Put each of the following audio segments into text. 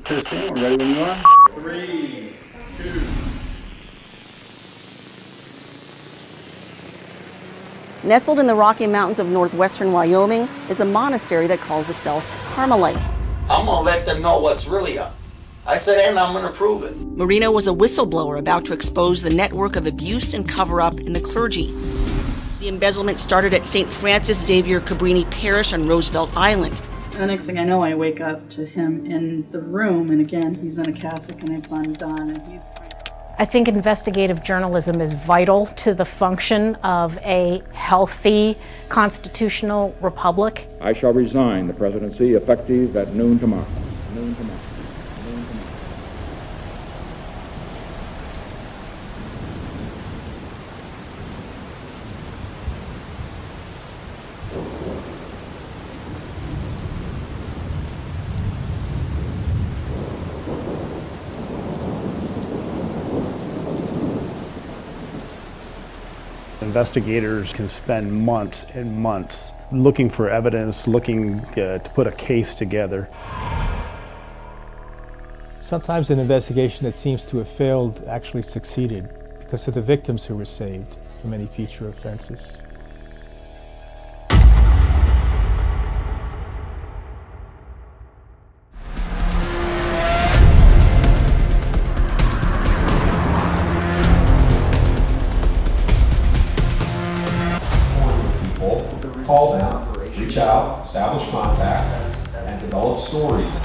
Christine, we're ready when you are. 3, 2. Nestled in the Rocky Mountains of northwestern Wyoming is a monastery that calls itself Carmelite. I'm gonna let them know what's really up. I said, and I'm gonna prove it. Marina was a whistleblower about to expose the network of abuse and cover-up in the clergy. The embezzlement started at St. Francis Xavier Cabrini Parish on Roosevelt Island. And the next thing I know, I wake up to him in the room, and again, he's in a cassock and it's undone, and he's trying. I think investigative journalism is vital to the function of a healthy constitutional republic. I shall resign the presidency effective at noon tomorrow. Investigators can spend months and months looking for evidence, looking to put a case together. Sometimes an investigation that seems to have failed actually succeeded because of the victims who were saved from any future offenses. Call them, reach out, establish contact, and develop stories.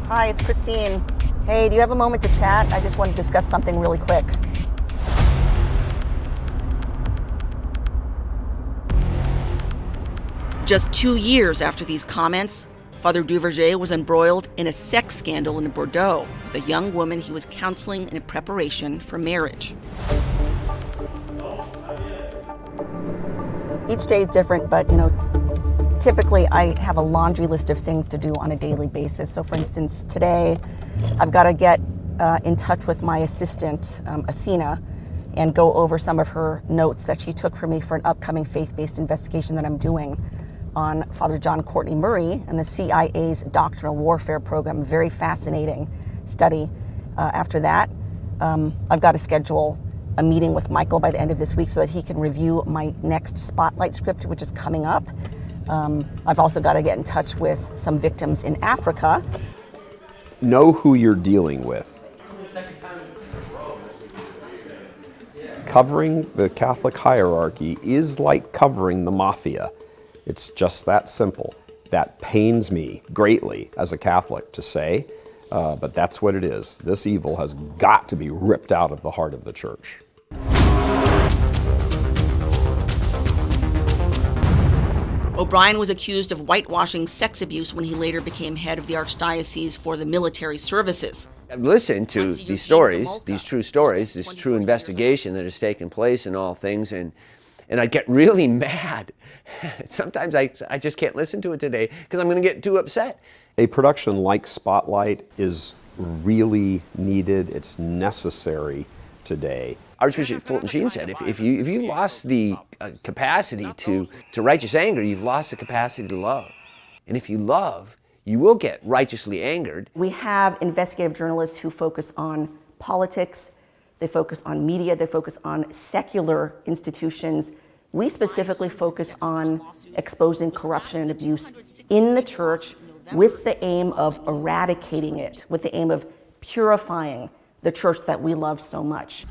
Hi, it's Christine. Hey, do you have a moment to chat? I just want to discuss something really quick. Just 2 years after these comments, Father Duverger was embroiled in a sex scandal in Bordeaux with a young woman he was counseling in preparation for marriage. Each day is different, but typically I have a laundry list of things to do on a daily basis. So for instance, today I've got to get in touch with my assistant, Athena, and go over some of her notes that she took for me for an upcoming faith-based investigation that I'm doing on Father John Courtney Murray and the CIA's doctrinal warfare program. Very fascinating study. After that, I've got to schedule a meeting with Michael by the end of this week so that he can review my next Spotlight script, which is coming up. I've also got to get in touch with some victims in Africa. Know who you're dealing with. Covering the Catholic hierarchy is like covering the mafia. It's just that simple. That pains me greatly as a Catholic to say, but that's what it is. This evil has got to be ripped out of the heart of the Church. O'Brien was accused of whitewashing sex abuse when he later became head of the Archdiocese for the Military Services. I've listened to these stories, these true stories, this true investigation that has taken place in all things, and I get really mad. Sometimes I just can't listen to it today because I'm going to get too upset. A production like Spotlight is really needed. It's necessary today. Archbishop Fulton Sheen said, if you lost the capacity to righteous anger, you've lost the capacity to love. And if you love, you will get righteously angered. We have investigative journalists who focus on politics, they focus on media, they focus on secular institutions. We specifically focus on exposing corruption and abuse in the Church with the aim of eradicating it, with the aim of purifying the Church that we love so much.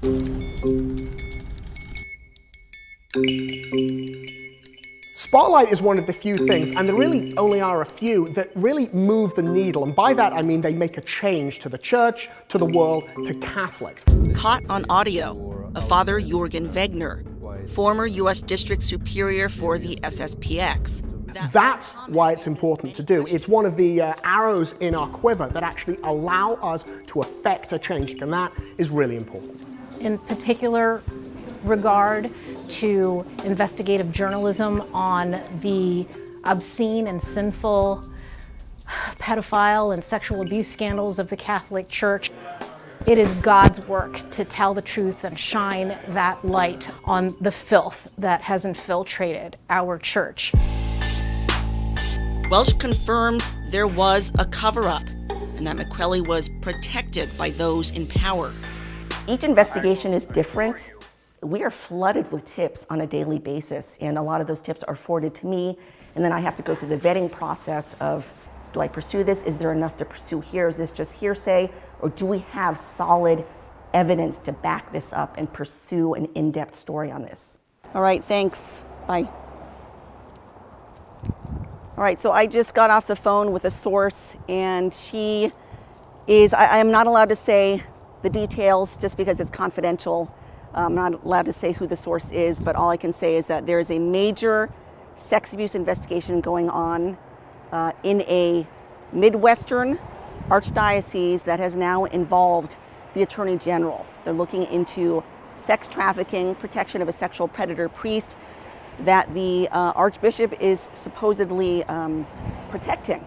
Spotlight is one of the few things, and there really only are a few, that really move the needle. And by that I mean they make a change to the Church, to the world, to Catholics. Caught on audio, a Father Jürgen Wegner, former U.S. District Superior for the SSPX. That's why it's important to do. It's one of the arrows in our quiver that actually allow us to effect a change, and that is really important. In particular regard to investigative journalism on the obscene and sinful pedophile and sexual abuse scandals of the Catholic Church. It is God's work to tell the truth and shine that light on the filth that has infiltrated our Church. Welsh confirms there was a cover-up and that McQuelly was protected by those in power. Each investigation is different. We are flooded with tips on a daily basis, and a lot of those tips are forwarded to me, and then I have to go through the vetting process of, do I pursue this? Is there enough to pursue here? Is this just hearsay? Or do we have solid evidence to back this up and pursue an in-depth story on this? All right, thanks. Bye. All right, so I just got off the phone with a source, and she is, I am not allowed to say the details just because it's confidential. I'm not allowed to say who the source is, but all I can say is that there is a major sex abuse investigation going on in a Midwestern archdiocese that has now involved the Attorney General. They're looking into sex trafficking, protection of a sexual predator priest that the Archbishop is supposedly protecting.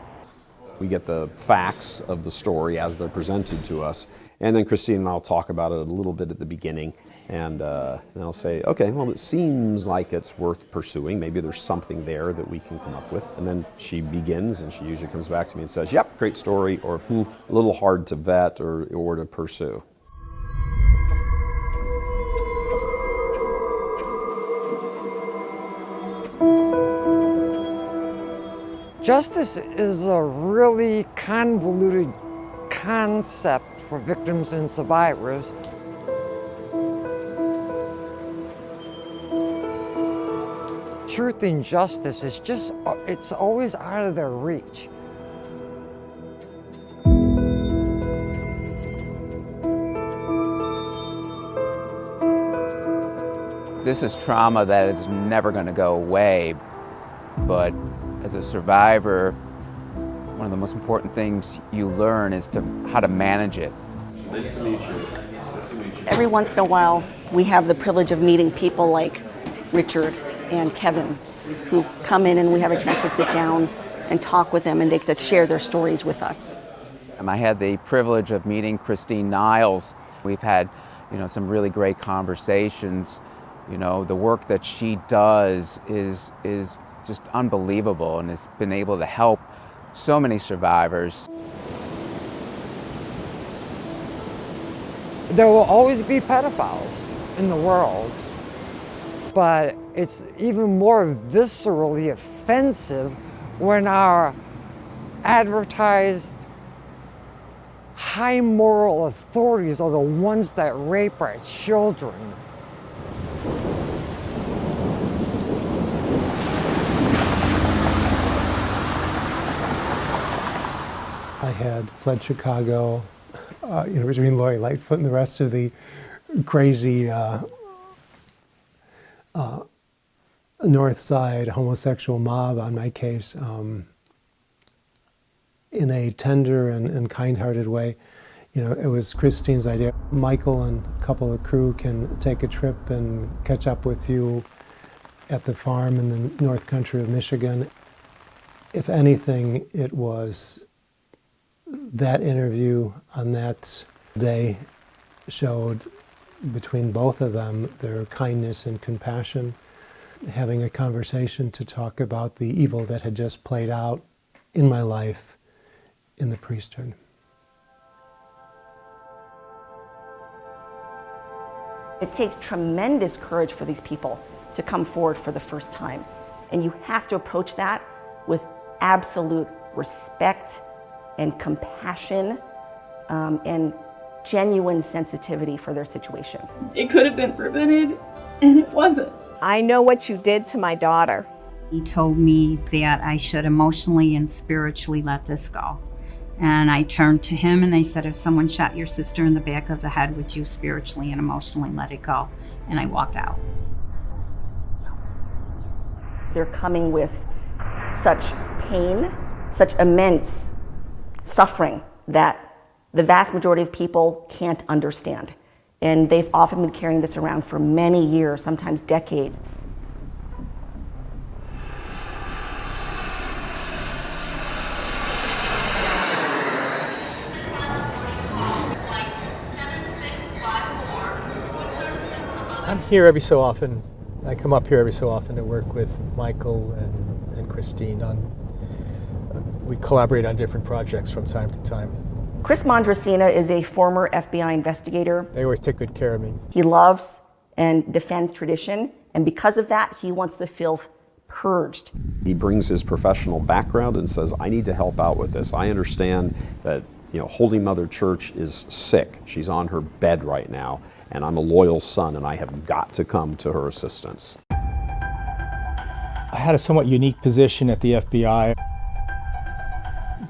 We get the facts of the story as they're presented to us, and then Christine and I'll talk about it a little bit at the beginning, and I'll say, okay, well, it seems like it's worth pursuing. Maybe there's something there that we can come up with. And then she begins, and she usually comes back to me and says, yep, great story, or a little hard to vet or to pursue. Justice is a really convoluted concept for victims and survivors. Truth and justice is just, it's always out of their reach. This is trauma that is never going to go away, but as a survivor, one of the most important things you learn is how to manage it. Nice to meet you. Nice to meet you. Every once in a while, we have the privilege of meeting people like Richard and Kevin, who come in and we have a chance to sit down and talk with them, and they get to share their stories with us. I had the privilege of meeting Christine Niles. We've had, some really great conversations. The work that she does is just unbelievable, and has been able to help so many survivors. There will always be pedophiles in the world, but it's even more viscerally offensive when our advertised high moral authorities are the ones that rape our children. I had fled Chicago, between Lori Lightfoot and the rest of the crazy North Side homosexual mob on my case, in a tender and kind-hearted way. It was Christine's idea. Michael and a couple of crew can take a trip and catch up with you at the farm in the North Country of Michigan. If anything, it was that interview on that day showed between both of them their kindness and compassion, having a conversation to talk about the evil that had just played out in my life in the priesthood. It takes tremendous courage for these people to come forward for the first time. And you have to approach that with absolute respect and compassion and genuine sensitivity for their situation. It could have been prevented, and it wasn't. I know what you did to my daughter. He told me that I should emotionally and spiritually let this go. And I turned to him and I said, if someone shot your sister in the back of the head, would you spiritually and emotionally let it go? And I walked out. They're coming with such pain, such immense suffering that the vast majority of people can't understand. And they've often been carrying this around for many years, sometimes decades. I'm here every so often. I come up here every so often to work with Michael and Christine on We collaborate on different projects from time to time. Chris Mondrasina is a former FBI investigator. They always take good care of me. He loves and defends tradition, and because of that, he wants the filth purged. He brings his professional background and says, I need to help out with this. I understand that Holy Mother Church is sick. She's on her bed right now, and I'm a loyal son, and I have got to come to her assistance. I had a somewhat unique position at the FBI,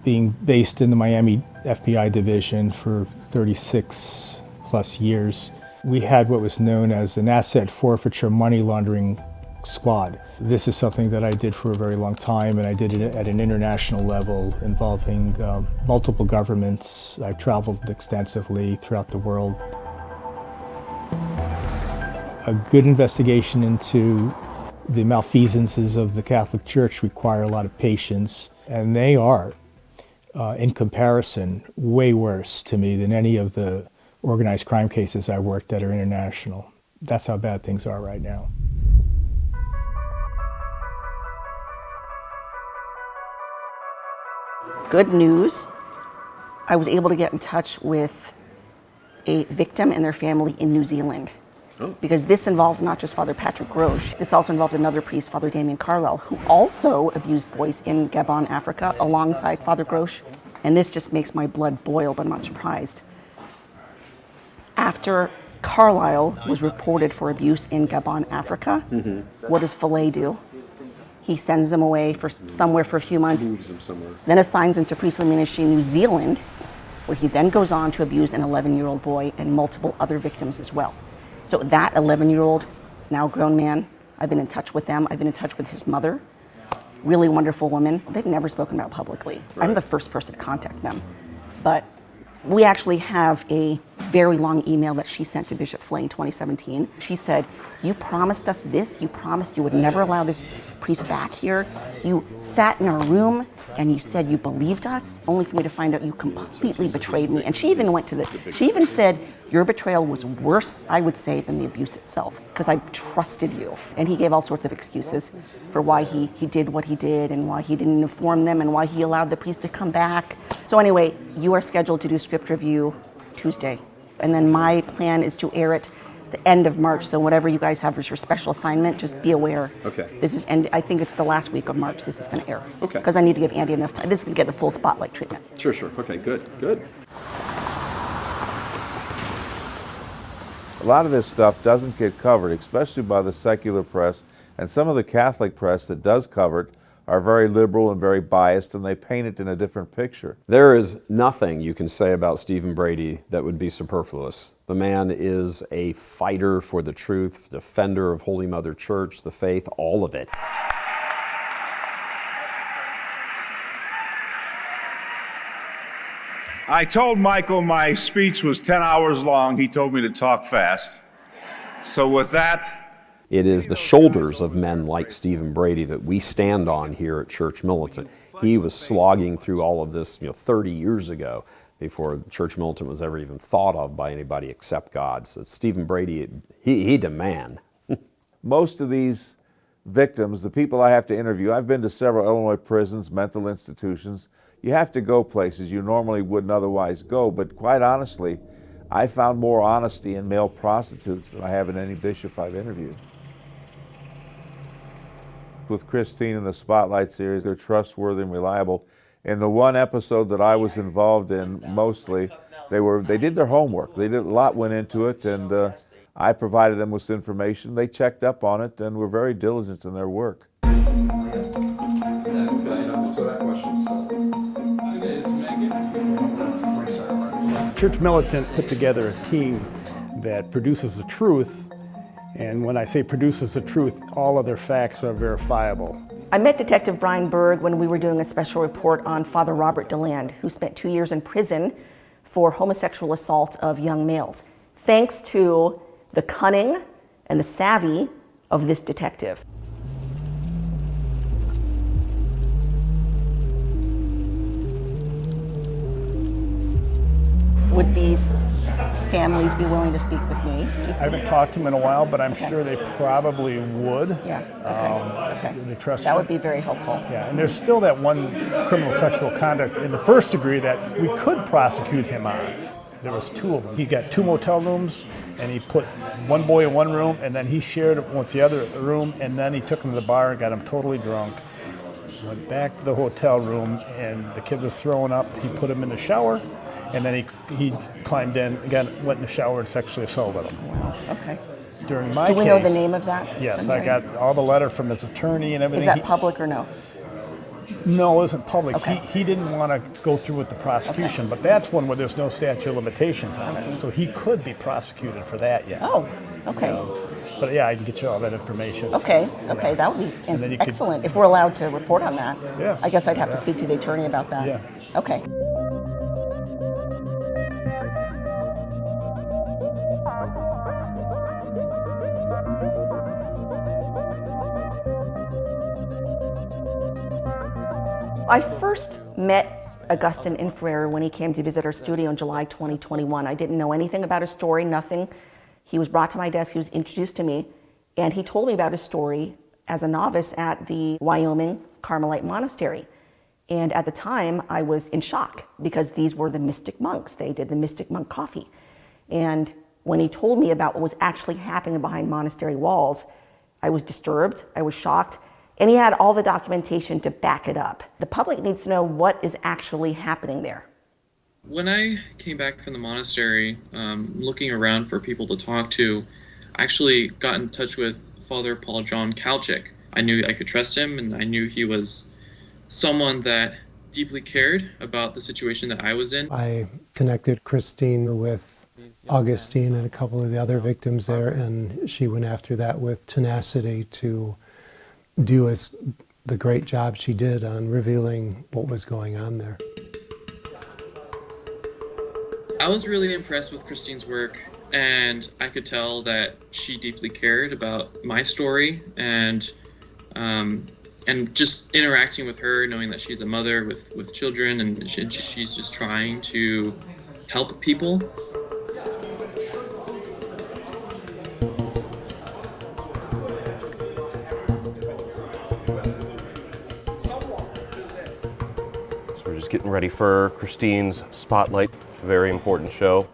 being based in the Miami FBI division for 36 plus years. We had what was known as an asset forfeiture money laundering squad. This is something that I did for a very long time, and I did it at an international level involving multiple governments. I traveled extensively throughout the world. A good investigation into the malfeasances of the Catholic Church require a lot of patience, and they are, in comparison, way worse to me than any of the organized crime cases I worked that are international. That's how bad things are right now. Good news, I was able to get in touch with a victim and their family in New Zealand. Because this involves not just Father Patrick Grosch, this also involved another priest, Father Damien Carlisle, who also abused boys in Gabon, Africa, alongside Father Grosch. And this just makes my blood boil, but I'm not surprised. After Carlisle was reported for abuse in Gabon, Africa, what does Fillet do? He sends them away for somewhere for a few months, then assigns him to priestly ministry in New Zealand, where he then goes on to abuse an 11-year-old boy and multiple other victims as well. So that 11-year-old is now a grown man. I've been in touch with them. I've been in touch with his mother. Really wonderful woman. They've never spoken about publicly. Right. I'm the first person to contact them. But we actually have a very long email that she sent to Bishop Flay in 2017. She said, you promised us this. You promised you would never allow this priest back here. You sat in our room and you said you believed us, only for me to find out you completely betrayed me. And she even went to she even said, your betrayal was worse, I would say, than the abuse itself, because I trusted you. And he gave all sorts of excuses for why he did what he did and why he didn't inform them and why he allowed the priest to come back. So anyway, you are scheduled to do script review Tuesday. And then my plan is to air it the end of March. So whatever you guys have as your special assignment, just be aware. Okay. And I think it's the last week of March this is going to air. Okay. Because I need to give Andy enough time. This is going to get the full spotlight treatment. Sure. Okay, good. A lot of this stuff doesn't get covered, especially by the secular press, and some of the Catholic press that does cover it are very liberal and very biased, and they paint it in a different picture. There is nothing you can say about Stephen Brady that would be superfluous. The man is a fighter for the truth, defender of Holy Mother Church, the faith, all of it. I told Michael my speech was 10 hours long. He told me to talk fast. So with that, it is the shoulders of men like Stephen Brady that we stand on here at Church Militant. He was slogging through all of this 30 years ago before Church Militant was ever even thought of by anybody except God. So Stephen Brady, he's a man. Most of these victims, the people I have to interview, I've been to several Illinois prisons, mental institutions. You have to go places you normally wouldn't otherwise go, but quite honestly, I found more honesty in male prostitutes than I have in any bishop I've interviewed. With Christine in the Spotlight series, they're trustworthy and reliable. In the one episode that I was involved in mostly, they did their homework. A lot went into it, and I provided them with information. They checked up on it and were very diligent in their work. Church Militant put together a team that produces the truth. And when I say produces the truth, all of their facts are verifiable. I met Detective Brian Berg when we were doing a special report on Father Robert DeLand, who spent 2 years in prison for homosexual assault of young males, thanks to the cunning and the savvy of this detective. With these families be willing to speak with me? Do you I think? haven't talked to them in a while, but I'm Okay. sure they probably would. Yeah. Okay. They trust That him. would be very helpful. Yeah, and there's still that one criminal sexual conduct in the first degree that we could prosecute him on. There was 2 of them. He got 2 motel rooms, and he put one boy in one room, and then he shared it with the other room, and then he took him to the bar and got him totally drunk. Went back to the hotel room, and the kid was throwing up. He put him in the shower, and then he climbed in, again, went in the shower and sexually assaulted him. Wow. Okay. During my Do we case, know the name of that? yes, I seminary? got all the letter from his attorney and everything. Is that public or no? No, it isn't public. Okay. He didn't want to go through with the prosecution, but that's one where there's no statute of limitations on it, so he could be prosecuted for that yet. Oh, okay. But yeah, I can get you all that information. Okay, that would be And then you could- excellent. If we're allowed to report on that. Yeah. I guess I'd have to speak to the attorney about that. Yeah. Okay. I first met Augustin Infrere when he came to visit our studio in July 2021. I didn't know anything about his story, nothing. He was brought to my desk, he was introduced to me, and he told me about his story as a novice at the Wyoming Carmelite Monastery. And at the time, I was in shock because these were the mystic monks. They did the mystic monk coffee. And when he told me about what was actually happening behind monastery walls, I was disturbed, I was shocked, and he had all the documentation to back it up. The public needs to know what is actually happening there. When I came back from the monastery, looking around for people to talk to, I actually got in touch with Father Paul John Kalchik. I knew I could trust him, and I knew he was someone that deeply cared about the situation that I was in. I connected Christine with Augustine and a couple of the other victims there, and she went after that with tenacity to do the great job she did on revealing what was going on there. I was really impressed with Christine's work, and I could tell that she deeply cared about my story, and just interacting with her, knowing that she's a mother with children, and she's just trying to help people. We're just getting ready for Christine's Spotlight, a very important show.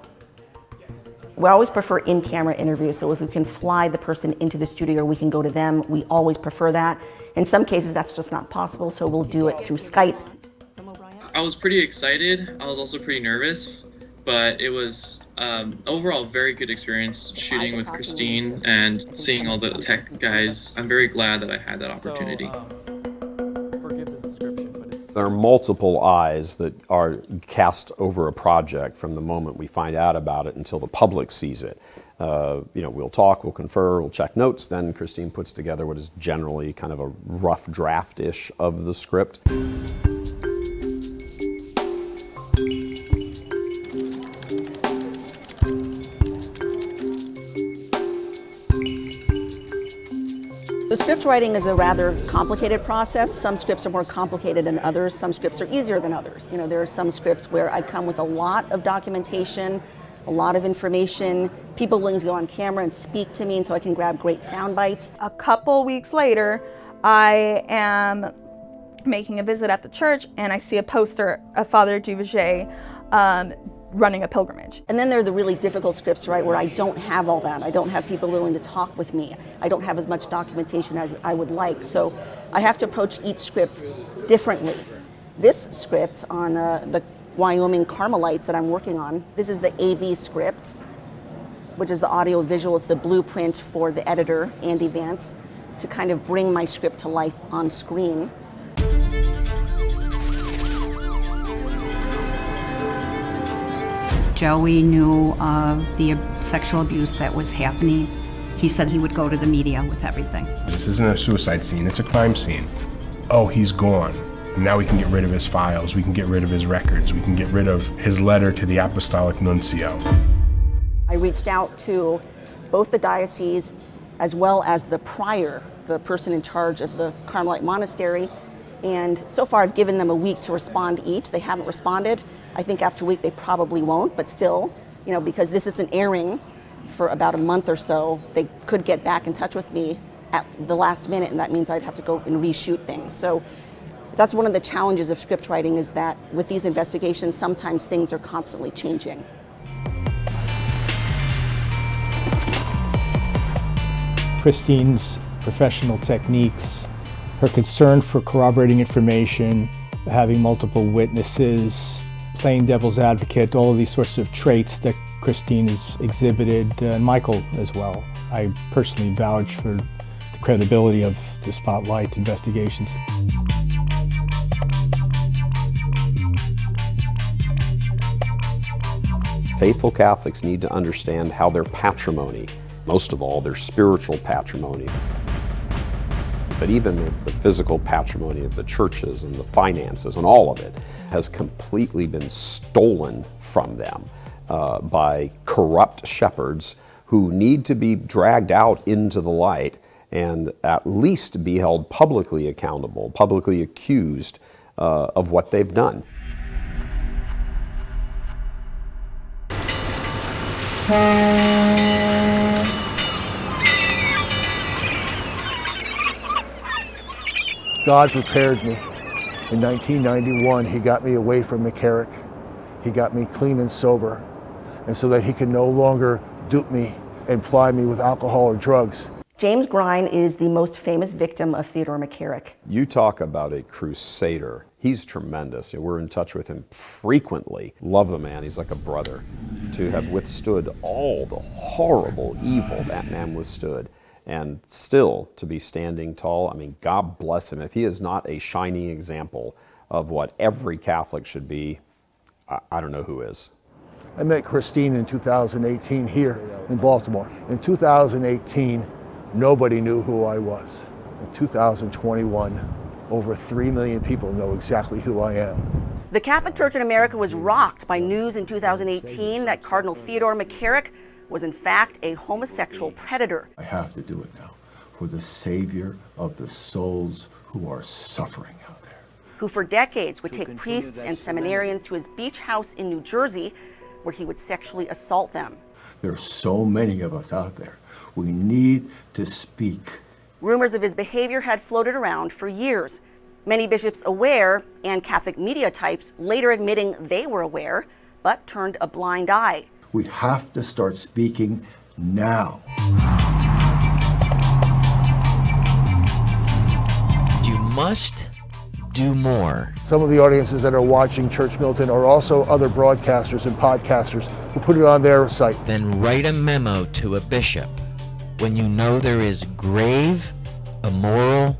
We always prefer in-camera interviews, so if we can fly the person into the studio or we can go to them, we always prefer that. In some cases, that's just not possible, so we'll do it through Skype. I was pretty excited. I was also pretty nervous, but it was overall a very good experience shooting with Christine and seeing all the tech guys. I'm very glad that I had that opportunity. There are multiple eyes that are cast over a project from the moment we find out about it until the public sees it. We'll talk, we'll confer, we'll check notes, then Christine puts together what is generally kind of a rough draft-ish of the script. The script writing is a rather complicated process. Some scripts are more complicated than others. Some scripts are easier than others. There are some scripts where I come with a lot of documentation, a lot of information, people willing to go on camera and speak to me, and so I can grab great sound bites. A couple weeks later, I am making a visit at the church, and I see a poster of Father Duverger running a pilgrimage. And then there are the really difficult scripts, right, where I don't have all that. I don't have people willing to talk with me. I don't have as much documentation as I would like. So I have to approach each script differently. This script on the Wyoming Carmelites that I'm working on, this is the AV script, which is the audio visual. It's the blueprint for the editor, Andy Vance, to kind of bring my script to life on screen. Joey knew of the sexual abuse that was happening. He said he would go to the media with everything. This isn't a suicide scene, it's a crime scene. Oh, he's gone. Now we can get rid of his files, we can get rid of his records, we can get rid of his letter to the Apostolic Nuncio. I reached out to both the diocese as well as the prior, the person in charge of the Carmelite Monastery, and so far I've given them a week to respond each. They haven't responded. I think after a week they probably won't, but still, because this isn't airing for about a month or so, they could get back in touch with me at the last minute, and that means I'd have to go and reshoot things. So that's one of the challenges of script writing, is that with these investigations, sometimes things are constantly changing. Christine's professional techniques, her concern for corroborating information, having multiple witnesses, playing devil's advocate, all of these sorts of traits that Christine has exhibited, and Michael as well. I personally vouch for the credibility of the Spotlight investigations. Faithful Catholics need to understand how their patrimony, most of all their spiritual patrimony, but even the physical patrimony of the churches and the finances and all of it, has completely been stolen from them by corrupt shepherds who need to be dragged out into the light and at least be held publicly accountable, publicly accused of what they've done. God prepared me. In 1991, he got me away from McCarrick. He got me clean and sober, and so that he could no longer dupe me and ply me with alcohol or drugs. James Grine is the most famous victim of Theodore McCarrick. You talk about a crusader. He's tremendous. We're in touch with him frequently. Love the man. He's like a brother. To have withstood all the horrible evil that man withstood, and still to be standing tall, I mean, God bless him. If he is not a shining example of what every Catholic should be, I don't know who is. I met Christine in 2018 here in Baltimore. In 2018, nobody knew who I was. In 2021, over 3 million people know exactly who I am. The Catholic Church in America was rocked by news in 2018 that Cardinal Theodore McCarrick was in fact a homosexual predator. I have to do it now for the Savior of the souls who are suffering out there. Who for decades would take priests and seminarians to his beach house in New Jersey, where he would sexually assault them. There are so many of us out there. We need to speak. Rumors of his behavior had floated around for years. Many bishops aware, and Catholic media types later admitting they were aware, but turned a blind eye. We have to start speaking now. You must do more. Some of the audiences that are watching Church Militant are also other broadcasters and podcasters who put it on their site. Then write a memo to a bishop when you know there is grave immoral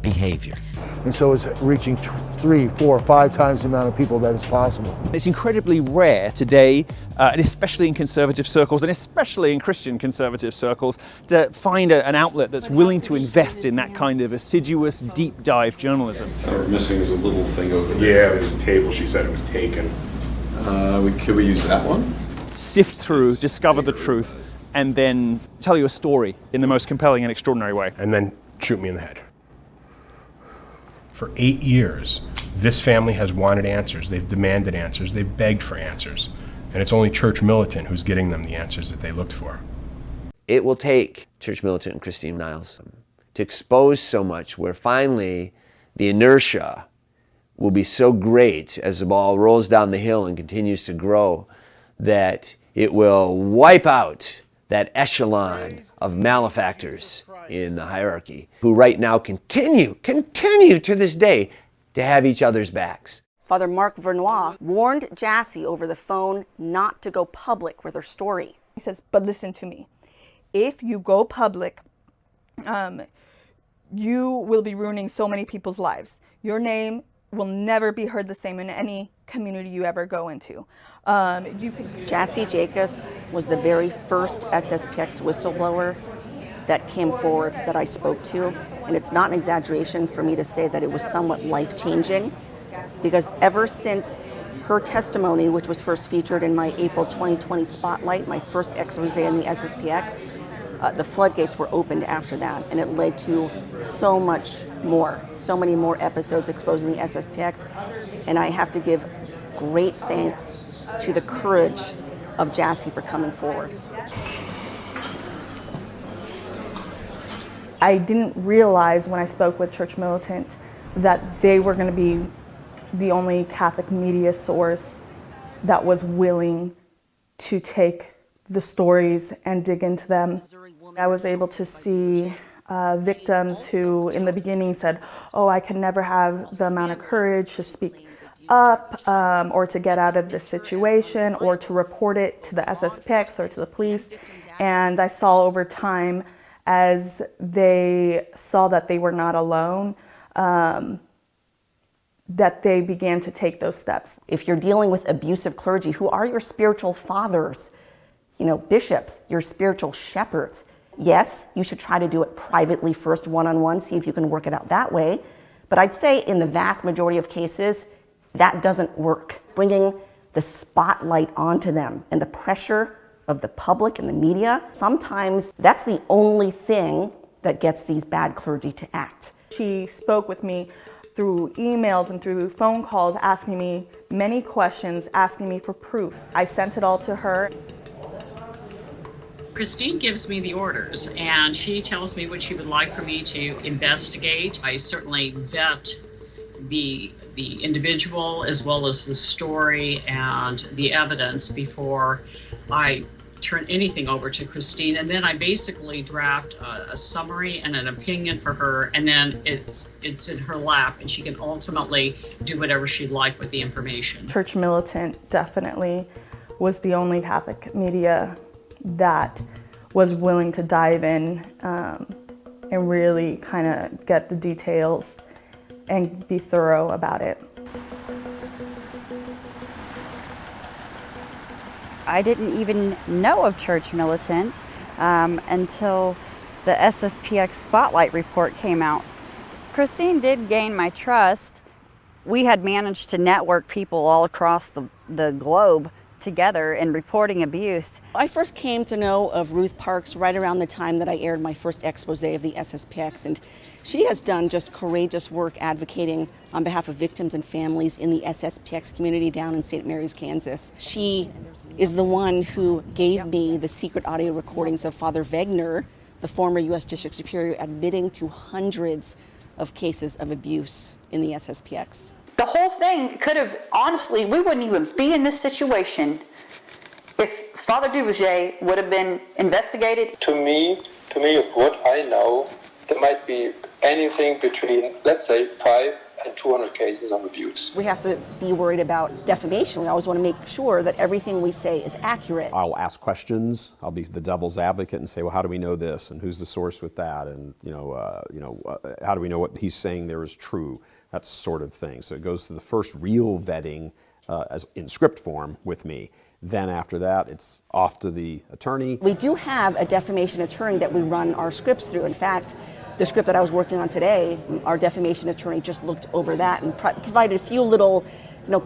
behavior. And so it's reaching 3, 4, 5 times the amount of people that is possible. It's incredibly rare today, and especially in conservative circles, and especially in Christian conservative circles, to find an outlet that's willing to invest in that kind of assiduous, deep dive journalism. What we're missing is a little thing over there. Yeah, there's a table. She said it was taken. Could we use that one? Sift through, discover the truth, and then tell you a story in the most compelling and extraordinary way. And then shoot me in the head. For 8 years, this family has wanted answers. They've demanded answers. They've begged for answers. And it's only Church Militant who's getting them the answers that they looked for. It will take Church Militant and Christine Niles to expose so much where finally the inertia will be so great as the ball rolls down the hill and continues to grow that it will wipe out that echelon of malefactors in the hierarchy who right now continue to this day to have each other's backs. Father Mark Vernois warned Jassy over the phone not to go public with her story. He says, but listen to me. If you go public, you will be ruining so many people's lives. Your name will never be heard the same in any community you ever go into. Jassy Jacobs was the very first SSPX whistleblower that came forward that I spoke to. And it's not an exaggeration for me to say that it was somewhat life-changing, because ever since her testimony, which was first featured in my April 2020 Spotlight, my first expose in the SSPX, the floodgates were opened after that, and it led to so many more episodes exposing the SSPX. And I have to give great thanks to the courage of Jassy for coming forward. I didn't realize when I spoke with Church Militant that they were going to be the only Catholic media source that was willing to take the stories and dig into them. I was able to see victims who in the beginning said, oh, I can never have the amount of courage to speak up or to get out of this situation or to report it to the SSPX or to the police. And I saw over time, as they saw that they were not alone, that they began to take those steps. If you're dealing with abusive clergy, who are your spiritual fathers, bishops, your spiritual shepherds, yes, you should try to do it privately first, one-on-one, see if you can work it out that way. But I'd say in the vast majority of cases, that doesn't work. Bringing the spotlight onto them and the pressure of the public and the media, sometimes that's the only thing that gets these bad clergy to act. She spoke with me through emails and through phone calls, asking me many questions, asking me for proof. I sent it all to her. Christine gives me the orders, and she tells me what she would like for me to investigate. I certainly vet the individual as well as the story and the evidence before I turn anything over to Christine, and then I basically draft a summary and an opinion for her, and then it's in her lap, and she can ultimately do whatever she'd like with the information. Church Militant definitely was the only Catholic media that was willing to dive in and really kind of get the details and be thorough about it. I didn't even know of Church Militant until the SSPX Spotlight report came out. Christine did gain my trust. We had managed to network people all across the globe together in reporting abuse. I first came to know of Ruth Parks right around the time that I aired my first expose of the SSPX, and she has done just courageous work advocating on behalf of victims and families in the SSPX community down in St. Mary's, Kansas. She is the one who gave me the secret audio recordings of Father Wegner, the former U.S. District Superior, admitting to hundreds of cases of abuse in the SSPX. The whole thing could have, honestly, we wouldn't even be in this situation if Father Duverger would have been investigated. To me, with what I know, there might be anything between, let's say, 5 and 200 cases of abuse. We have to be worried about defamation. We always want to make sure that everything we say is accurate. I'll ask questions. I'll be the devil's advocate and say, well, how do we know this? And who's the source with that? And how do we know what he's saying there is true? That sort of thing. So it goes to the first real vetting as in script form with me. Then after that, it's off to the attorney. We do have a defamation attorney that we run our scripts through. In fact, the script that I was working on today, our defamation attorney just looked over that and provided a few little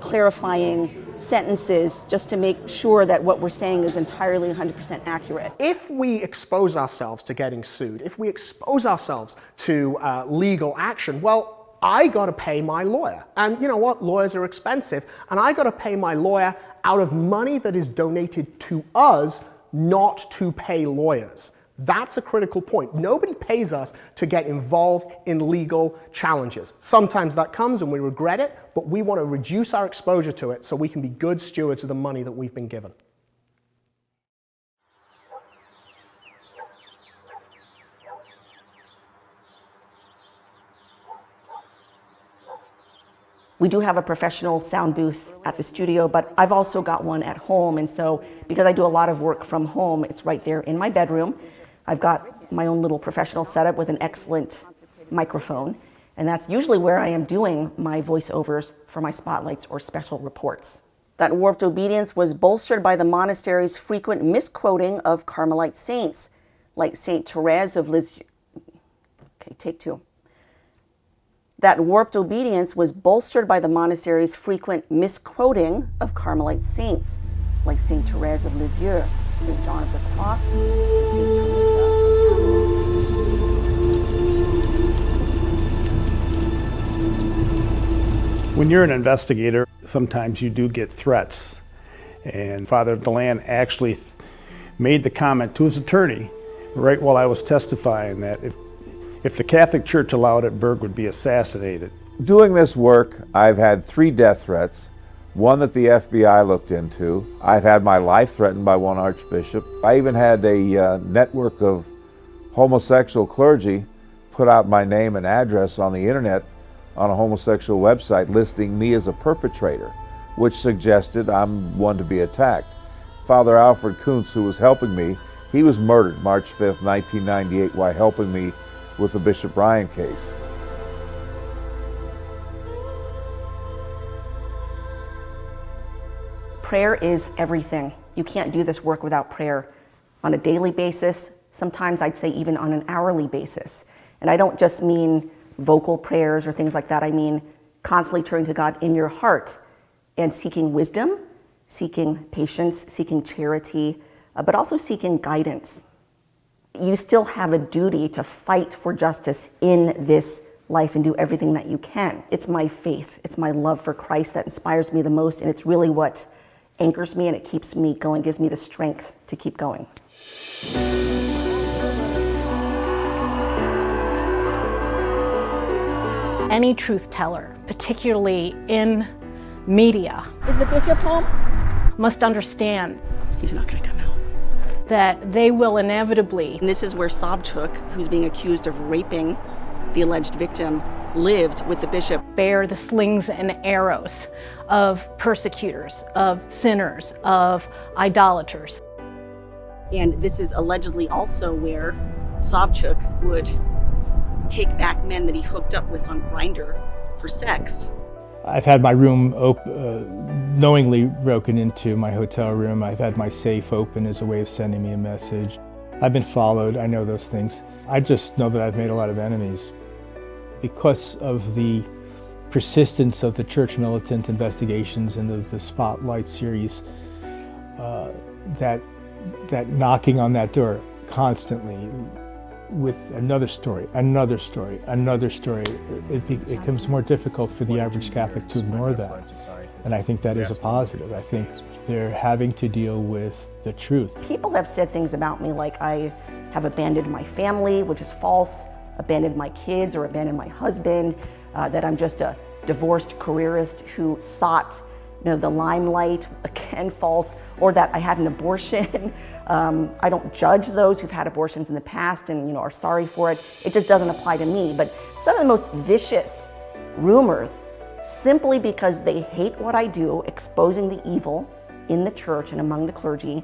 clarifying sentences just to make sure that what we're saying is entirely 100% accurate. If we expose ourselves to getting sued, if we expose ourselves to legal action, well, I got to pay my lawyer. And you know what? Lawyers are expensive. And I got to pay my lawyer out of money that is donated to us, not to pay lawyers. That's a critical point. Nobody pays us to get involved in legal challenges. Sometimes that comes and we regret it, but we want to reduce our exposure to it so we can be good stewards of the money that we've been given. We do have a professional sound booth at the studio, but I've also got one at home. And so because I do a lot of work from home, it's right there in my bedroom. I've got my own little professional setup with an excellent microphone. And that's usually where I am doing my voiceovers for my spotlights or special reports. That warped obedience was bolstered by the monastery's frequent misquoting of Carmelite saints, like Saint Therese of Lisieux. Okay, take two. That warped obedience was bolstered by the monastery's frequent misquoting of Carmelite saints, like Saint Therese of Lisieux, Saint John of the Cross, and Saint Teresa. When you're an investigator, sometimes you do get threats. And Father Deland actually made the comment to his attorney right while I was testifying that if the Catholic Church allowed it, Berg would be assassinated. Doing this work, I've had 3 death threats, one that the FBI looked into. I've had my life threatened by one archbishop. I even had a network of homosexual clergy put out my name and address on the internet on a homosexual website listing me as a perpetrator, which suggested I'm one to be attacked. Father Alfred Kuntz, who was helping me, he was murdered March 5th, 1998, while helping me with the Bishop Bryan case. Prayer is everything. You can't do this work without prayer on a daily basis, sometimes I'd say even on an hourly basis. And I don't just mean vocal prayers or things like that. I mean constantly turning to God in your heart and seeking wisdom, seeking patience, seeking charity, but also seeking guidance. You still have a duty to fight for justice in this life and do everything that you can. It's my faith, it's my love for Christ that inspires me the most, and it's really what anchors me and it keeps me going, gives me the strength to keep going. Any truth teller, particularly in media, is the bishop home? Must understand he's not going to come out. That they will inevitably. And this is where Sobchuk, who's being accused of raping the alleged victim, lived with the bishop. Bear the slings and arrows of persecutors, of sinners, of idolaters. And this is allegedly also where Sobchuk would take back men that he hooked up with on Grindr for sex. I've had my room knowingly broken into, my hotel room. I've had my safe open as a way of sending me a message. I've been followed, I know those things. I just know that I've made a lot of enemies. Because of the persistence of the Church Militant investigations and the Spotlight series, that knocking on that door constantly with another story, it becomes more difficult for the average Catholic to ignore that. And I think that is a positive. I think they're having to deal with the truth. People have said things about me like I have abandoned my family, which is false, abandoned my kids or abandoned my husband, that I'm just a divorced careerist who sought the limelight, again false, or that I had an abortion. I don't judge those who've had abortions in the past and are sorry for it. It just doesn't apply to me. But some of the most vicious rumors, simply because they hate what I do, exposing the evil in the church and among the clergy,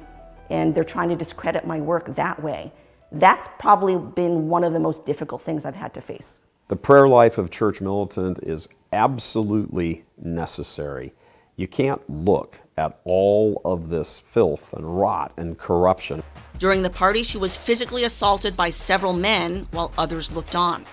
and they're trying to discredit my work that way. That's probably been one of the most difficult things I've had to face. The prayer life of Church Militant is absolutely necessary. You can't look at all of this filth and rot and corruption. During the party, she was physically assaulted by several men while others looked on.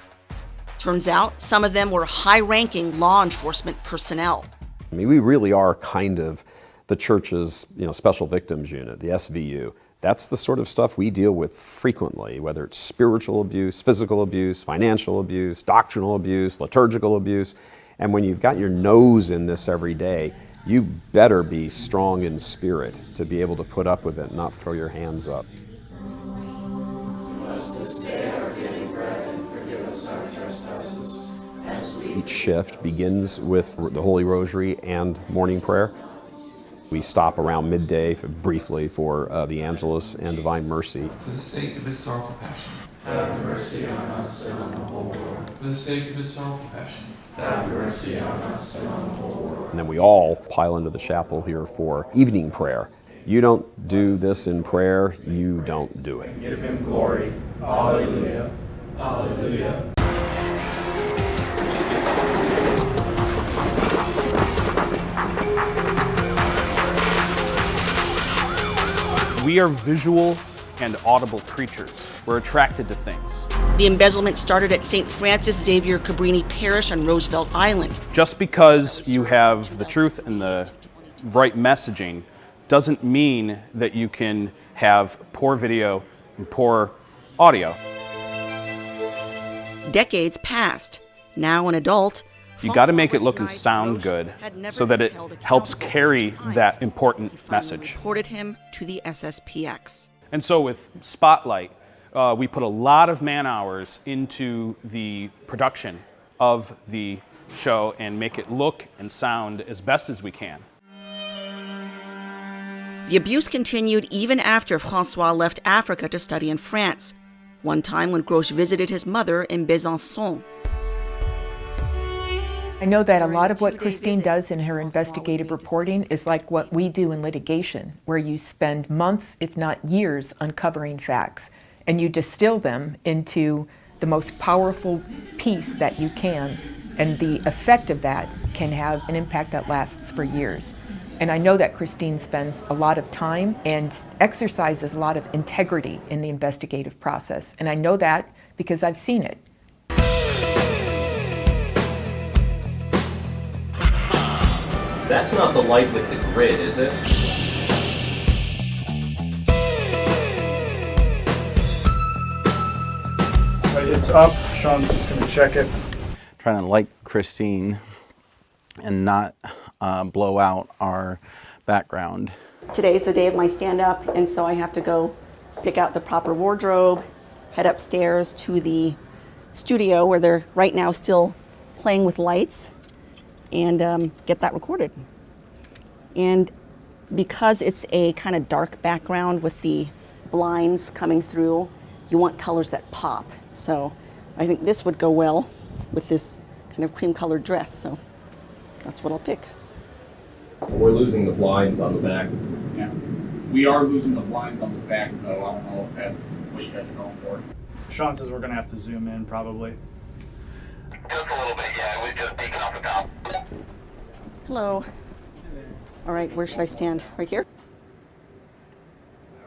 Turns out some of them were high-ranking law enforcement personnel. I mean, we really are kind of the church's, special victims unit, the SVU. That's the sort of stuff we deal with frequently, whether it's spiritual abuse, physical abuse, financial abuse, doctrinal abuse, liturgical abuse. And when you've got your nose in this every day, you better be strong in spirit to be able to put up with it and not throw your hands up. Each shift begins with the Holy Rosary and morning prayer. We stop around midday briefly for the Angelus and Divine Mercy. For the sake of his sorrowful passion. Have mercy on us and on the whole world. For the sake of his sorrowful passion. Have mercy on us and on the whole world. And then we all pile into the chapel here for evening prayer. You don't do this in prayer, you don't do it. Give him glory. Alleluia. Alleluia. We are visual and audible creatures. We're attracted to things. The embezzlement started at St. Francis Xavier Cabrini Parish on Roosevelt Island. Just because you have the truth and the right messaging doesn't mean that you can have poor video and poor audio. Decades passed. Now an adult, You got to make it look and sound good so that it helps carry that important message. Reported him to the SSPX. And so with Spotlight, we put a lot of man hours into the production of the show and make it look and sound as best as we can. The abuse continued even after François left Africa to study in France, one time when Grosch visited his mother in Besançon. I know that a lot of what Christine does in her investigative reporting is like what we do in litigation, where you spend months, if not years, uncovering facts, and you distill them into the most powerful piece that you can, and the effect of that can have an impact that lasts for years. And I know that Christine spends a lot of time and exercises a lot of integrity in the investigative process, and I know that because I've seen it. That's not the light with the grid, is it? It's up. Sean's just going to check it. Trying to like Christine and not blow out our background. Today's the day of my stand-up, and so I have to go pick out the proper wardrobe, head upstairs to the studio where they're right now still playing with lights, and get that recorded. And because it's a kind of dark background with the blinds coming through, you want colors that pop. So I think this would go well with this kind of cream colored dress, so that's what I'll pick. We're losing the blinds on the back. Yeah, we are losing the blinds on the back though. I don't know if that's what you guys are going for. Sean says we're going to have to zoom in probably. Hello. All right, where should I stand? Right here?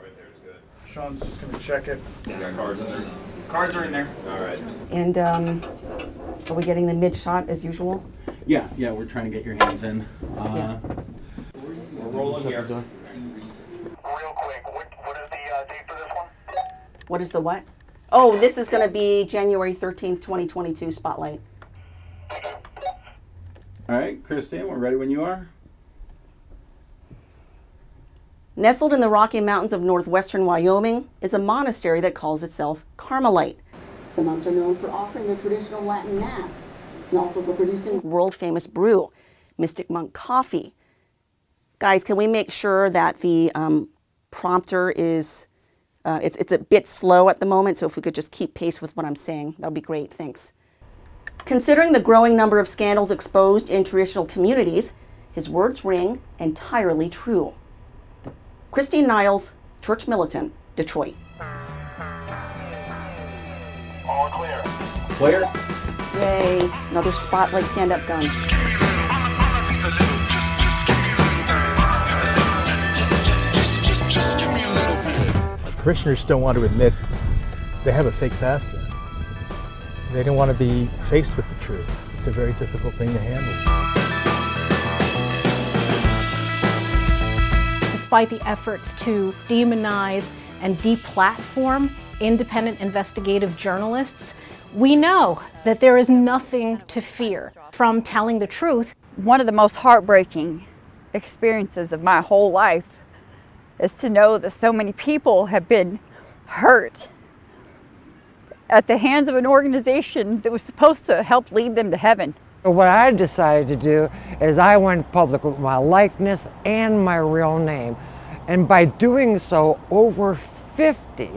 Right there is good. Sean's just going to check it. You got cards in there? Cards are in there. All right. And are we getting the mid shot as usual? Yeah, we're trying to get your hands in. We're rolling here. What is the what? Oh, this is going to be January 13th, 2022 Spotlight. All right, Christine, we're ready when you are. Nestled in the Rocky Mountains of northwestern Wyoming is a monastery that calls itself Carmelite. The monks are known for offering their traditional Latin Mass and also for producing world-famous brew, Mystic Monk coffee. Guys, can we make sure that the prompter is, it's a bit slow at the moment, so if we could just keep pace with what I'm saying, that would be great, thanks. Considering the growing number of scandals exposed in traditional communities, his words ring entirely true. Christine Niles, Church Militant, Detroit. All clear. Clear? Yay, another Spotlight stand-up done. Parishioners don't want to admit they have a fake pastor. They don't want to be faced with the truth. It's a very difficult thing to handle. Despite the efforts to demonize and deplatform independent investigative journalists, we know that there is nothing to fear from telling the truth. One of the most heartbreaking experiences of my whole life is to know that so many people have been hurt at the hands of an organization that was supposed to help lead them to heaven. What I decided to do is I went public with my likeness and my real name. And by doing so, over 50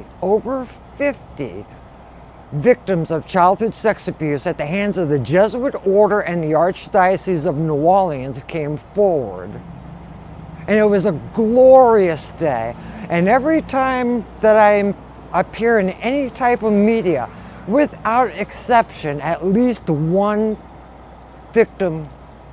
victims of childhood sex abuse at the hands of the Jesuit order and the Archdiocese of New Orleans came forward. And it was a glorious day. And every time that I appear in any type of media, without exception, at least one victim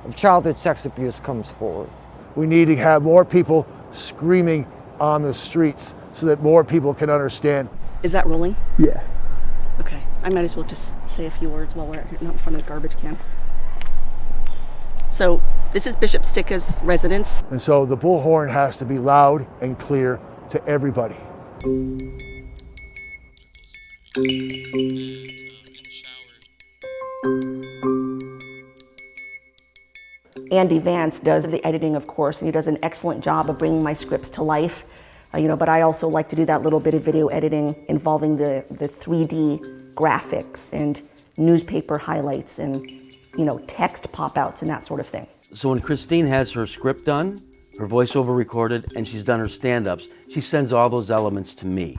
of childhood sex abuse comes forward. We need to have more people screaming on the streets so that more people can understand. Is that rolling? Yeah. Okay, I might as well just say a few words while we're not in front of the garbage can. So, this is Bishop Sticka's residence. And so the bullhorn has to be loud and clear to everybody. Andy Vance does the editing, of course, and he does an excellent job of bringing my scripts to life. But I also like to do that little bit of video editing involving the 3D graphics and newspaper highlights and, text pop-outs and that sort of thing. So when Christine has her script done, her voiceover recorded, and she's done her stand-ups, she sends all those elements to me.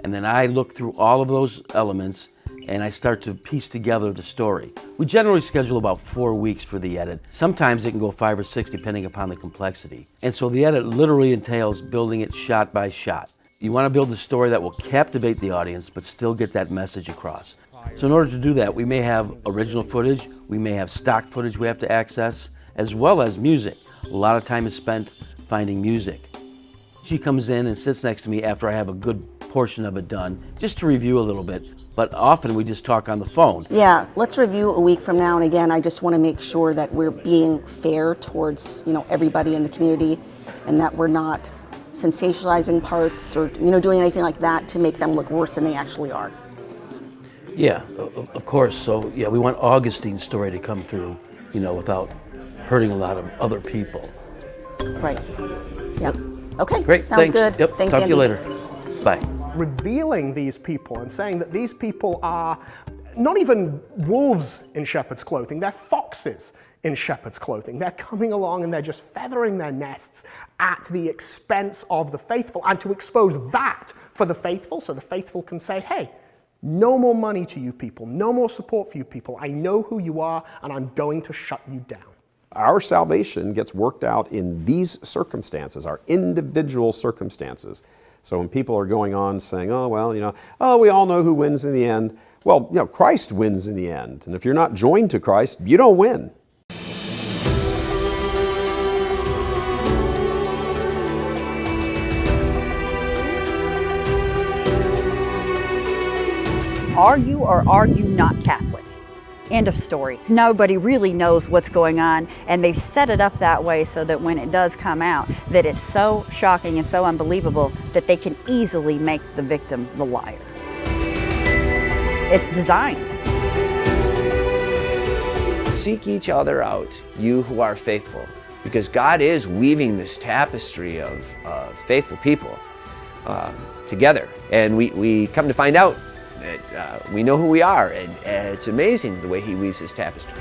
And then I look through all of those elements and I start to piece together the story. We generally schedule about 4 weeks for the edit. Sometimes it can go 5 or 6 depending upon the complexity. And so the edit literally entails building it shot by shot. You want to build a story that will captivate the audience but still get that message across. So in order to do that, we may have original footage, we may have stock footage we have to access, as well as music. A lot of time is spent finding music. She comes in and sits next to me after I have a good portion of it done, just to review a little bit. But often we just talk on the phone. Yeah, let's review a week from now. And again, I just want to make sure that we're being fair towards, everybody in the community, and that we're not sensationalizing parts or, doing anything like that to make them look worse than they actually are. Yeah, of course. So yeah, we want Augustine's story to come through, without hurting a lot of other people. Right. Yeah. Okay. Great. Sounds Thanks. good. Yep. Thanks, Talk Andy. to you later. Bye. Revealing these people and saying that these people are not even wolves in shepherd's clothing, they're foxes in shepherd's clothing. They're coming along and they're just feathering their nests at the expense of the faithful, and to expose that for the faithful so the faithful can say, hey, no more money to you people, no more support for you people. I know who you are and I'm going to shut you down. Our salvation gets worked out in these circumstances, our individual circumstances. So when people are going on saying, we all know who wins in the end. Well, Christ wins in the end. And if you're not joined to Christ, you don't win. Are you or are you not Catholic? End of story. Nobody really knows what's going on, and they've set it up that way so that when it does come out, that it's so shocking and so unbelievable that they can easily make the victim the liar. It's designed. Seek each other out, you who are faithful, because God is weaving this tapestry of faithful people together, and we come to find out that we know who we are, and it's amazing the way He weaves His tapestry.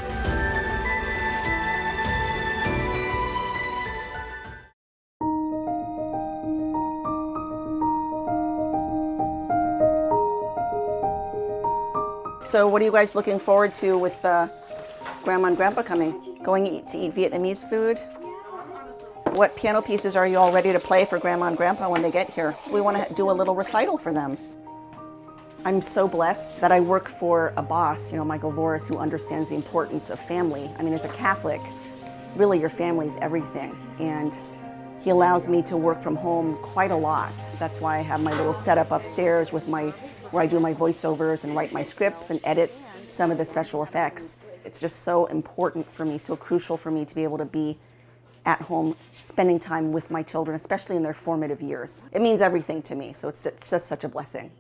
So what are you guys looking forward to with Grandma and Grandpa coming? Going to eat Vietnamese food? What piano pieces are you all ready to play for Grandma and Grandpa when they get here? We want to do a little recital for them. I'm so blessed that I work for a boss, Michael Voris, who understands the importance of family. I mean, as a Catholic, really your family is everything. And he allows me to work from home quite a lot. That's why I have my little setup upstairs with where I do my voiceovers and write my scripts and edit some of the special effects. It's just so important for me, so crucial for me to be able to be at home, spending time with my children, especially in their formative years. It means everything to me, so it's just such a blessing.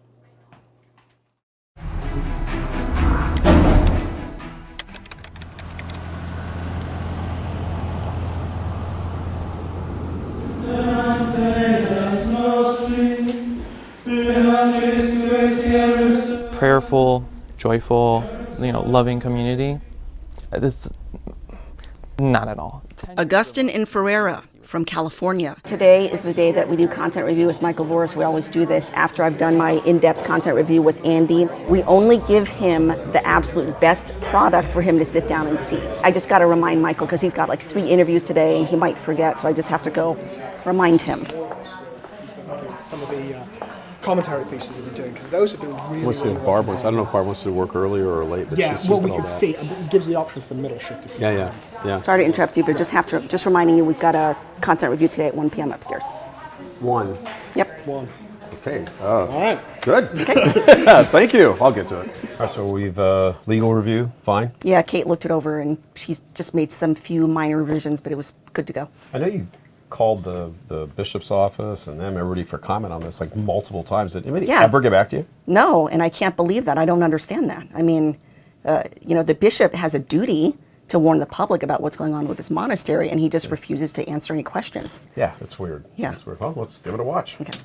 Prayerful, joyful, loving community. This, not at all. Augustine in Ferreira from California. Today is the day that we do content review with Michael Voris. We always do this after I've done my in-depth content review with Andy. We only give him the absolute best product for him to sit down and see. I just got to remind Michael because he's got like 3 interviews today and he might forget, so I just have to go remind him. Some of the commentary pieces that we're doing, because those have been really, Let's see if Barb wants. I don't know if Barb wants to work earlier or late, but she's well, got we all can that. see. It gives the option for the middle shift. Yeah. Sorry to interrupt you, but just reminding you, we've got a content review today at 1 p.m. upstairs. 1. Yep. 1. Okay. All right. Good. Okay. Thank you. I'll get to it. All right, so we've legal review. Fine. Yeah, Kate looked it over and she's just made some few minor revisions, but it was good to go. I know you called the bishop's office and them everybody for comment on this like multiple times. Did anybody ever get back to you? No, and I can't believe that. I don't understand that. I mean, the bishop has a duty to warn the public about what's going on with this monastery, and he just refuses to answer any questions. Yeah, it's weird. Yeah. It's weird. Well, let's give it a watch. Okay.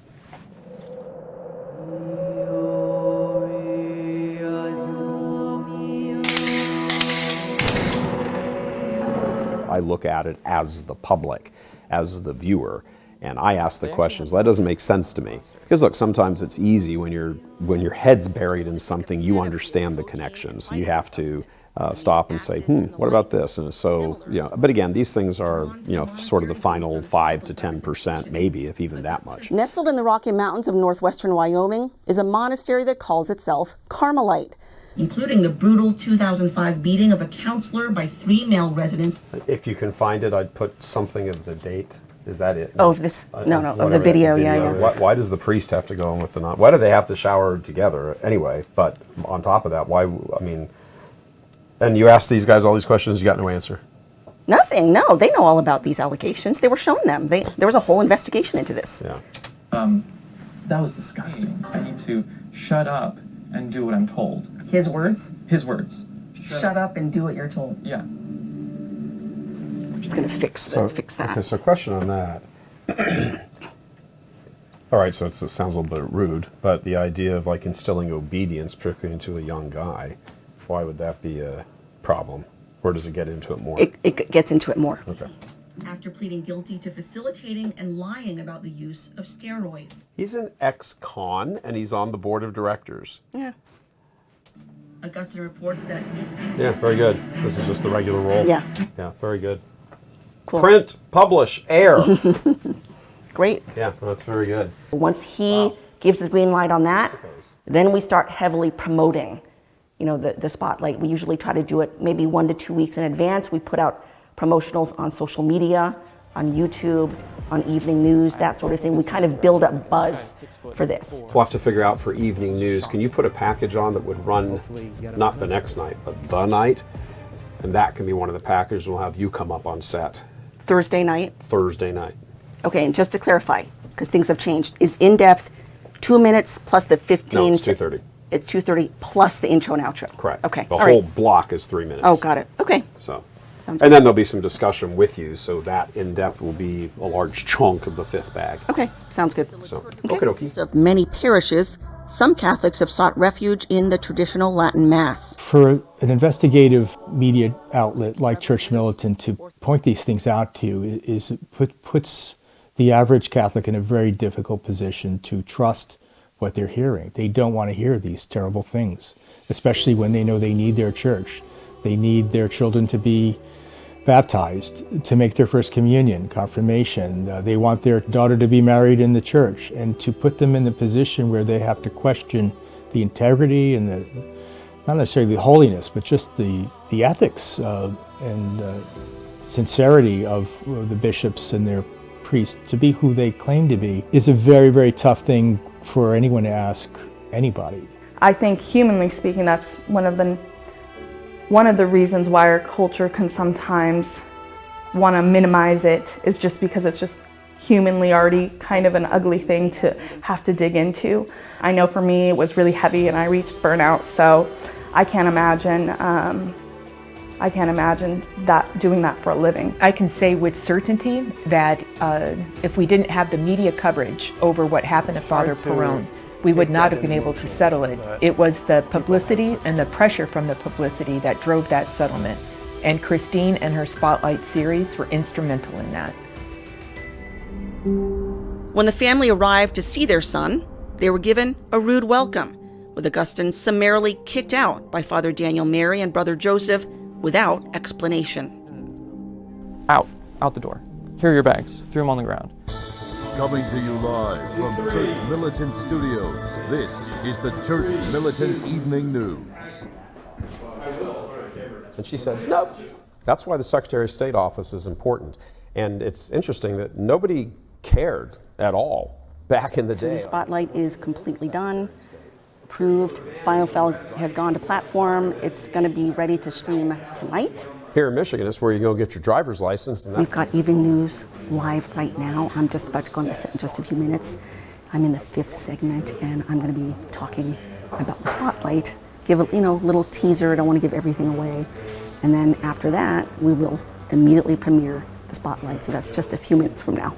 I look at it as the public, as the viewer, and I ask the questions. That doesn't make sense to me. Because look, sometimes it's easy when your head's buried in something, you understand the connections. You have to stop and say, what about this? And so, but again, these things are, sort of the final 5 to 10%, maybe, if even that much. Nestled in the Rocky Mountains of northwestern Wyoming is a monastery that calls itself Carmelite, including the brutal 2005 beating of a counselor by 3 male residents. If you can find it, I'd put something of the date. Is that it? Oh, of this? No, of the video, yeah. Why does the priest have to go in with the nun? Why do they have to shower together anyway? But on top of that, and you asked these guys all these questions, you got no answer? Nothing, no. They know all about these allegations. They were shown them. There was a whole investigation into this. Yeah. That was disgusting. I need to shut up and do what I'm told. His words? His words. Shut up and do what you're told. Yeah. We're just going to fix that. Okay, so question on that. All right, so it sounds a little bit rude, but the idea of like instilling obedience, particularly into a young guy, why would that be a problem? Or does it get into it more? It gets into it more. Okay. After pleading guilty to facilitating and lying about the use of steroids. He's an ex-con, and he's on the board of directors. Yeah. Augustine reports that it's... Yeah, very good. This is just the regular role. Yeah. Yeah, very good. Cool. Print, publish, air. Great. Yeah, that's very good. Once he gives the green light on that, then we start heavily promoting, the spotlight. We usually try to do it maybe 1 to 2 weeks in advance. We put out promotionals on social media, on YouTube, on evening news, that sort of thing. We kind of build up buzz for this. We'll have to figure out for evening news, can you put a package on that would run not the next night, but the night? And that can be one of the packages. We'll have you come up on set. Thursday night? Thursday night. Okay, and just to clarify, because things have changed, is in-depth 2 minutes plus the 15... No, it's 2:30. It's 2:30 plus the intro and outro? Correct. Okay, The all whole right. block is 3 minutes. Oh, got it. Okay. So, Sounds and good. then there'll be some discussion with you, so that in-depth will be a large chunk of the 5th bag. Okay, sounds good. So, okie-dokie. Of many parishes, some Catholics have sought refuge in the traditional Latin Mass. For an investigative media outlet like Church Militant to point these things out to you puts the average Catholic in a very difficult position to trust what they're hearing. They don't want to hear these terrible things, especially when they know they need their church. They need their children to be baptized, to make their first communion, confirmation. They want their daughter to be married in the church, and to put them in the position where they have to question the integrity and not necessarily the holiness, but just the ethics and sincerity of the bishops and their priests to be who they claim to be is a very, very tough thing for anyone to ask anybody. I think, humanly speaking, that's one of the reasons why our culture can sometimes want to minimize it, is just because it's just humanly already kind of an ugly thing to have to dig into. I know for me it was really heavy and I reached burnout, so I can't imagine that doing that for a living. I can say with certainty that if we didn't have the media coverage over what happened to Father Perone, we would not have been able to settle it. It was the publicity and the pressure from the publicity that drove that settlement. And Christine and her Spotlight series were instrumental in that. When the family arrived to see their son, they were given a rude welcome, with Augustine summarily kicked out by Father Daniel Mary and Brother Joseph without explanation. Out the door. Here are your bags. Threw them on the ground. Coming to you live from Church Militant Studios, this is the Church Militant Evening News. And she said, nope. That's why the Secretary of State office is important. And it's interesting that nobody cared at all back in the day. The Spotlight is completely done, approved. Final file has gone to platform. It's going to be ready to stream tonight. Here in Michigan, it's where you go get your driver's license. And We've got Evening News live right now. I'm just about to go on the set in just a few minutes. I'm in the 5th segment, and I'm going to be talking about the Spotlight. Give a little teaser. I don't want to give everything away. And then after that, we will immediately premiere the Spotlight. So that's just a few minutes from now.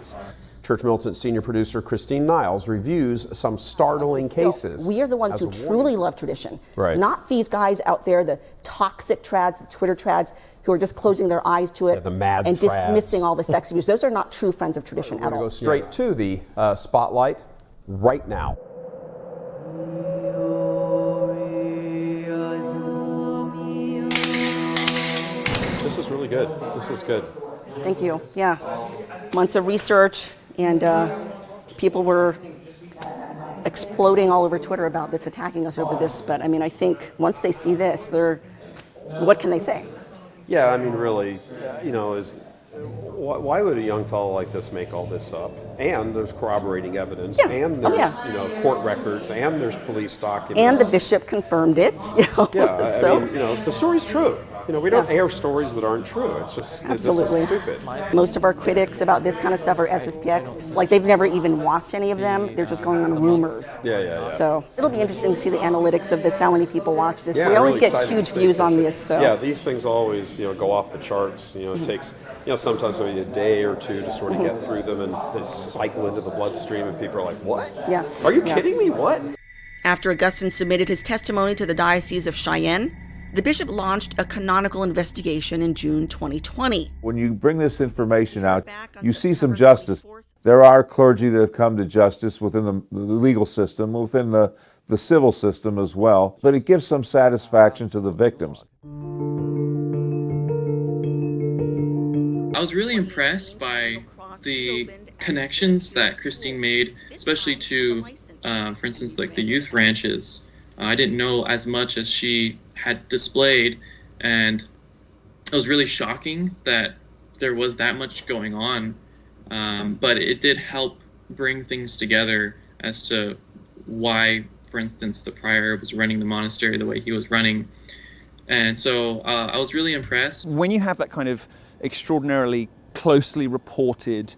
Church Militant senior producer Christine Niles reviews some startling cases. We are the ones who truly love tradition. Right. Not these guys out there, the toxic trads, the Twitter trads, who are just closing their eyes to it the mad and trads. dismissing all the sex abuse. Those are not true friends of tradition We're at going to all. go straight to the Spotlight right now. This is really good. This is good. Thank you. Yeah. Months of research, and people were exploding all over Twitter about this, attacking us over this. But I mean, I think once they see this, what can they say? Yeah, I mean, really, why would a young fellow like this make all this up? And there's corroborating evidence, and there's court records, and there's police documents. And the bishop confirmed it. Yeah, so, I mean, the story's true. We don't air stories that aren't true. It's just absolutely. This is stupid. Most of our critics about this kind of stuff are SSPX. Like, they've never even watched any of them. They're just going on rumors. Yeah. So it'll be interesting to see the analytics of this, how many people watch this. Yeah, we always really get huge views on this. So yeah, these things always go off the charts. It takes sometimes maybe a day or two to sort of get through them, and they cycle into the bloodstream, and people are like, "What? Yeah. Are you kidding me? What?" After Augustine submitted his testimony to the Diocese of Cheyenne, the bishop launched a canonical investigation in June 2020. When you bring this information out, you see some justice. There are clergy that have come to justice within the legal system, within the civil system as well, but it gives some satisfaction to the victims. I was really impressed by the connections that Christine made, especially to, for instance, like the youth ranches. I didn't know as much as she had displayed, and it was really shocking that there was that much going on, but it did help bring things together as to why, for instance, the prior was running the monastery the way he was running. And so I was really impressed. When you have that kind of extraordinarily closely reported,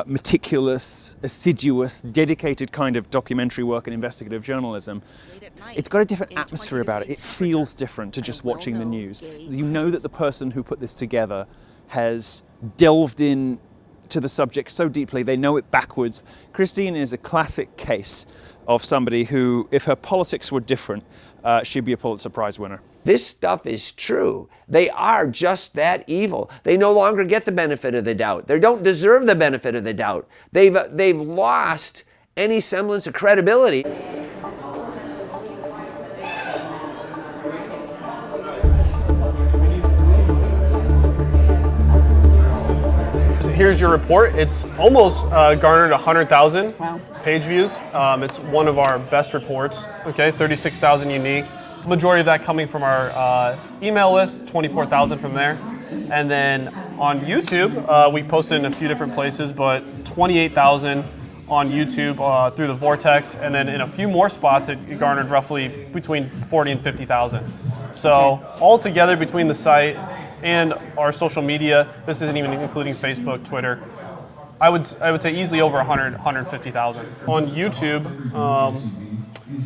meticulous, assiduous, dedicated kind of documentary work and investigative journalism, it's got a different atmosphere about it. It feels different to just watching the news. You know that the person who put this together has delved in to the subject so deeply, they know it backwards. Christine is a classic case of somebody who, if her politics were different, she'd be a Pulitzer Prize winner. This stuff is true. They are just that evil. They no longer get the benefit of the doubt. They don't deserve the benefit of the doubt. They've lost any semblance of credibility. Here's your report. It's almost garnered 100,000 page views. It's one of our best reports. Okay, 36,000 unique. Majority of that coming from our email list, 24,000 from there. And then on YouTube, we posted in a few different places, but 28,000 on YouTube through the Vortex. And then in a few more spots, it garnered roughly between 40 and 50,000. So all together between the site and our social media, this isn't even including Facebook, Twitter, I would say easily over 150,000. On YouTube,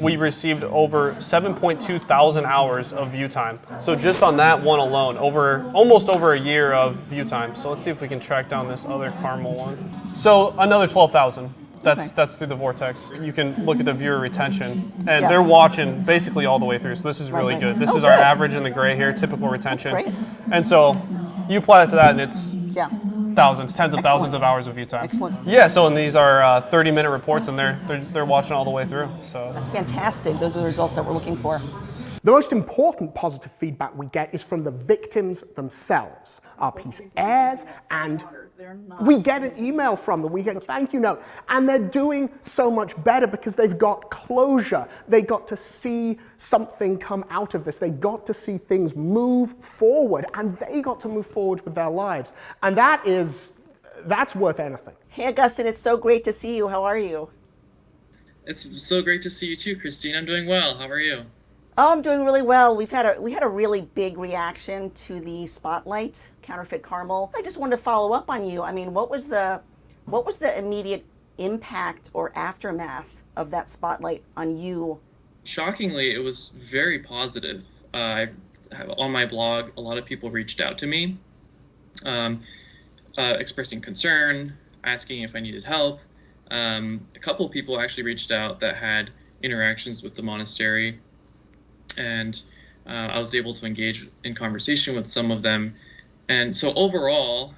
we received over 7.2 thousand hours of view time. So just on that one alone, almost over a year of view time. So let's see if we can track down this other Carmel one. So another 12,000. That's through the Vortex. You can look at the viewer retention, and they're watching basically all the way through. So this is really good. This is our average in the gray here, typical retention. That's great. And so you apply that to that, and it's thousands, tens of Excellent. thousands of hours of view time. Excellent. Yeah. So and these are 30-minute reports, and they're watching all the way through. So that's fantastic. Those are the results that we're looking for. The most important positive feedback we get is from the victims themselves. Our piece airs, and we get an email from them, we get a thank you note, and they're doing so much better because they've got closure. They got to see something come out of this. They got to see things move forward, and they got to move forward with their lives. And that's worth anything. Hey, Augustine, it's so great to see you. How are you? It's so great to see you too, Christine. I'm doing well. How are you? Oh, I'm doing really well. We had a really big reaction to the Spotlight, Counterfeit Carmel. I just wanted to follow up on you. I mean, what was the immediate impact or aftermath of that Spotlight on you? Shockingly, it was very positive. I on my blog, a lot of people reached out to me, expressing concern, asking if I needed help. A couple of people actually reached out that had interactions with the monastery, and I was able to engage in conversation with some of them. And so overall,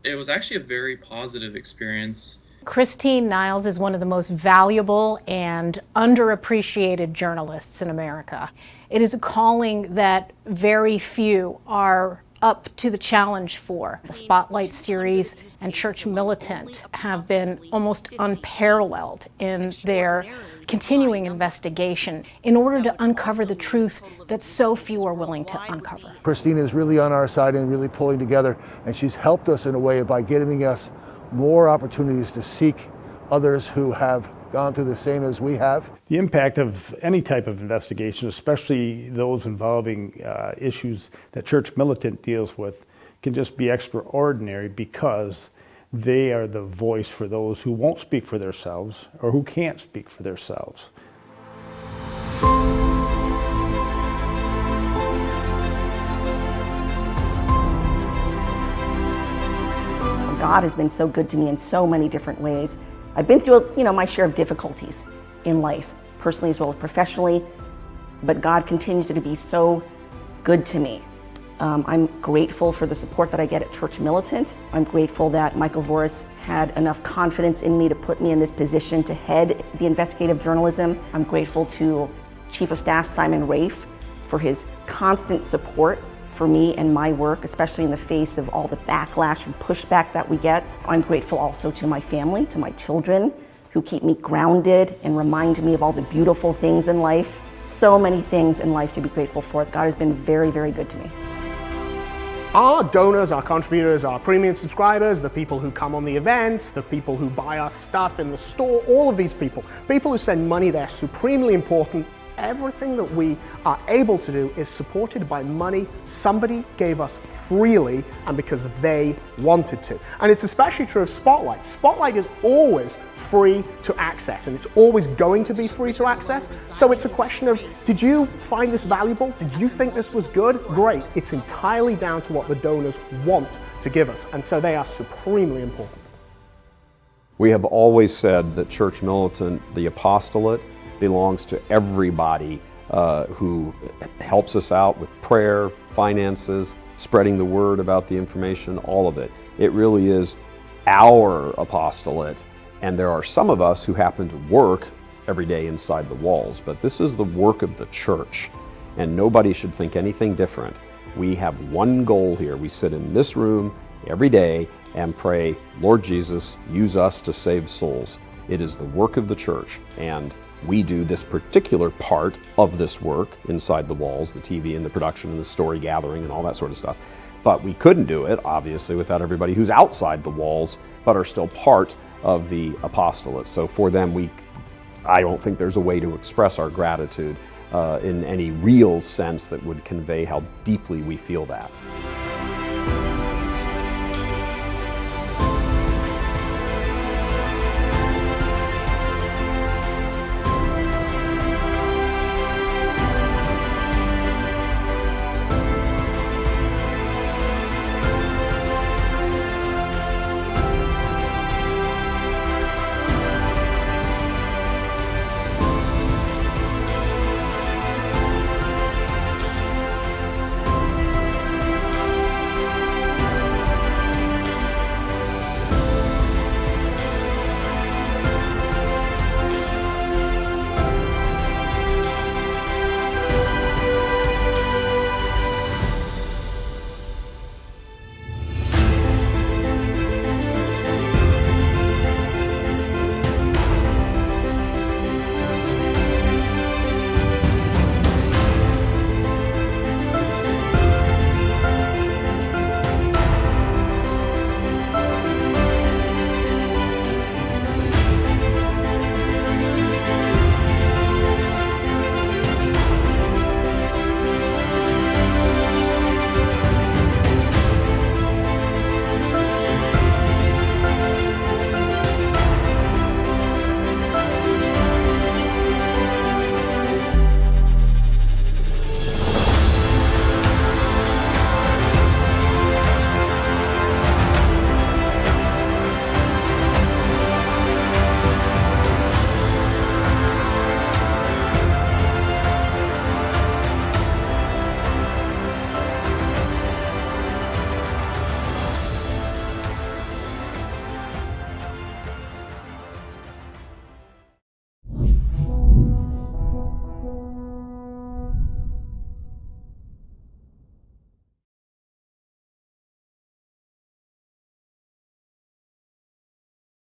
it was actually a very positive experience. Christine Niles is one of the most valuable and underappreciated journalists in America. It is a calling that very few are up to the challenge for. The Spotlight series and Church Militant have been almost unparalleled in their continuing investigation in order to uncover the truth that so few are willing to uncover. Christine is really on our side and really pulling together, and she's helped us in a way by giving us more opportunities to seek others who have gone through the same as we have. The impact of any type of investigation, especially those involving issues that Church Militant deals with, can just be extraordinary because they are the voice for those who won't speak for themselves or who can't speak for themselves. God has been so good to me in so many different ways. I've been through, my share of difficulties in life, personally as well as professionally, but God continues to be so good to me. I'm grateful for the support that I get at Church Militant. I'm grateful that Michael Voris had enough confidence in me to put me in this position to head the investigative journalism. I'm grateful to Chief of Staff Simon Rafe for his constant support for me and my work, especially in the face of all the backlash and pushback that we get. I'm grateful also to my family, to my children, who keep me grounded and remind me of all the beautiful things in life. So many things in life to be grateful for. God has been very, very good to me. Our donors, our contributors, our premium subscribers, the people who come on the events, the people who buy our stuff in the store, all of these people who send money, they're supremely important. Everything that we are able to do is supported by money somebody gave us freely and because they wanted to. And it's especially true of Spotlight. Spotlight is always free to access, and it's always going to be free to access. So it's a question of, did you find this valuable? Did you think this was good? Great. It's entirely down to what the donors want to give us, and so they are supremely important. We have always said that Church Militant, the apostolate, belongs to everybody who helps us out with prayer, finances, spreading the word about the information, all of it. It really is our apostolate, and there are some of us who happen to work every day inside the walls, but this is the work of the church, and nobody should think anything different. We have one goal here. We sit in this room every day and pray, Lord Jesus, use us to save souls. It is the work of the church, and we do this particular part of this work inside the walls, the TV and the production and the story gathering and all that sort of stuff. But we couldn't do it, obviously, without everybody who's outside the walls, but are still part of the apostolate. So for them, I don't think there's a way to express our gratitude in any real sense that would convey how deeply we feel that.